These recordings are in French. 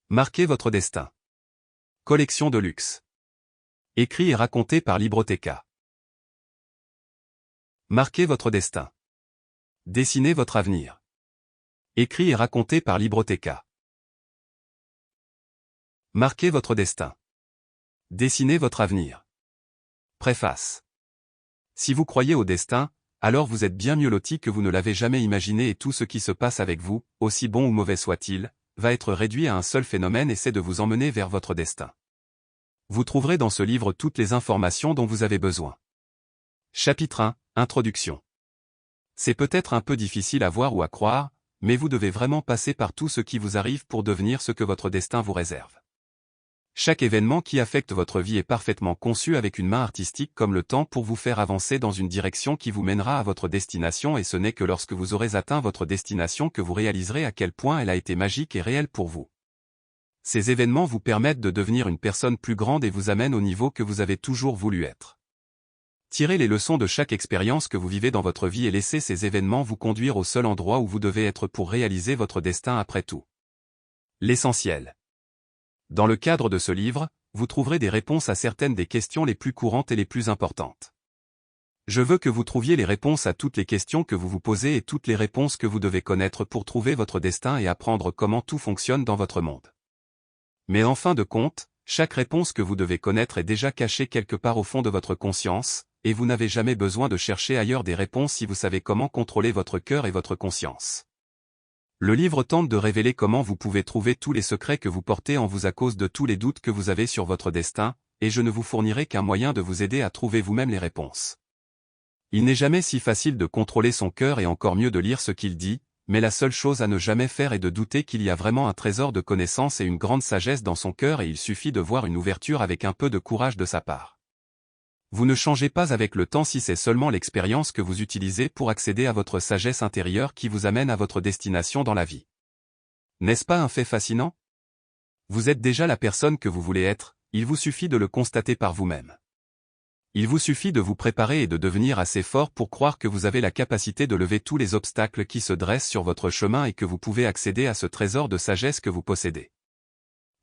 Marquez votre destin. Collection de luxe. Écrit et raconté par Libroteca. Marquez votre destin. Dessinez votre avenir. Écrit et raconté par Libroteca. Marquez votre destin. Dessinez votre avenir. Préface. Si vous croyez au destin, alors vous êtes bien mieux loti que vous ne l'avez jamais imaginé et tout ce qui se passe avec vous, aussi bon ou mauvais soit-il, va être réduit à un seul phénomène et c'est de vous emmener vers votre destin. Vous trouverez dans ce livre toutes les informations dont vous avez besoin. Chapitre 1, Introduction. C'est peut-être un peu difficile à voir ou à croire, mais vous devez vraiment passer par tout ce qui vous arrive pour devenir ce que votre destin vous réserve. Chaque événement qui affecte votre vie est parfaitement conçu avec une main artistique comme le temps pour vous faire avancer dans une direction qui vous mènera à votre destination et ce n'est que lorsque vous aurez atteint votre destination que vous réaliserez à quel point elle a été magique et réelle pour vous. Ces événements vous permettent de devenir une personne plus grande et vous amènent au niveau que vous avez toujours voulu être. Tirez les leçons de chaque expérience que vous vivez dans votre vie et laissez ces événements vous conduire au seul endroit où vous devez être pour réaliser votre destin après tout. L'essentiel. Dans le cadre de ce livre, vous trouverez des réponses à certaines des questions les plus courantes et les plus importantes. Je veux que vous trouviez les réponses à toutes les questions que vous vous posez et toutes les réponses que vous devez connaître pour trouver votre destin et apprendre comment tout fonctionne dans votre monde. Mais en fin de compte, chaque réponse que vous devez connaître est déjà cachée quelque part au fond de votre conscience, et vous n'avez jamais besoin de chercher ailleurs des réponses si vous savez comment contrôler votre cœur et votre conscience. Le livre tente de révéler comment vous pouvez trouver tous les secrets que vous portez en vous à cause de tous les doutes que vous avez sur votre destin, et je ne vous fournirai qu'un moyen de vous aider à trouver vous-même les réponses. Il n'est jamais si facile de contrôler son cœur et encore mieux de lire ce qu'il dit, mais la seule chose à ne jamais faire est de douter qu'il y a vraiment un trésor de connaissances et une grande sagesse dans son cœur et il suffit de voir une ouverture avec un peu de courage de sa part. Vous ne changez pas avec le temps si c'est seulement l'expérience que vous utilisez pour accéder à votre sagesse intérieure qui vous amène à votre destination dans la vie. N'est-ce pas un fait fascinant? Vous êtes déjà la personne que vous voulez être, il vous suffit de le constater par vous-même. Il vous suffit de vous préparer et de devenir assez fort pour croire que vous avez la capacité de lever tous les obstacles qui se dressent sur votre chemin et que vous pouvez accéder à ce trésor de sagesse que vous possédez.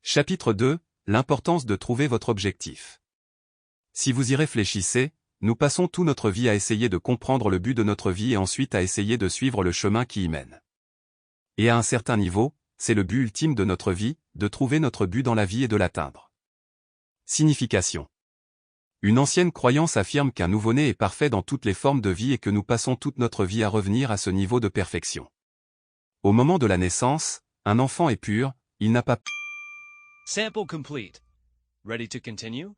Chapitre 2, l'importance de trouver votre objectif. Si vous y réfléchissez, nous passons toute notre vie à essayer de comprendre le but de notre vie et ensuite à essayer de suivre le chemin qui y mène. Et à un certain niveau, c'est le but ultime de notre vie, de trouver notre but dans la vie et de l'atteindre. Signification. Une ancienne croyance affirme qu'un nouveau-né est parfait dans toutes les formes de vie et que nous passons toute notre vie à revenir à ce niveau de perfection. Au moment de la naissance, un enfant est pur, il n'a pas... Sample complete. Ready to continue?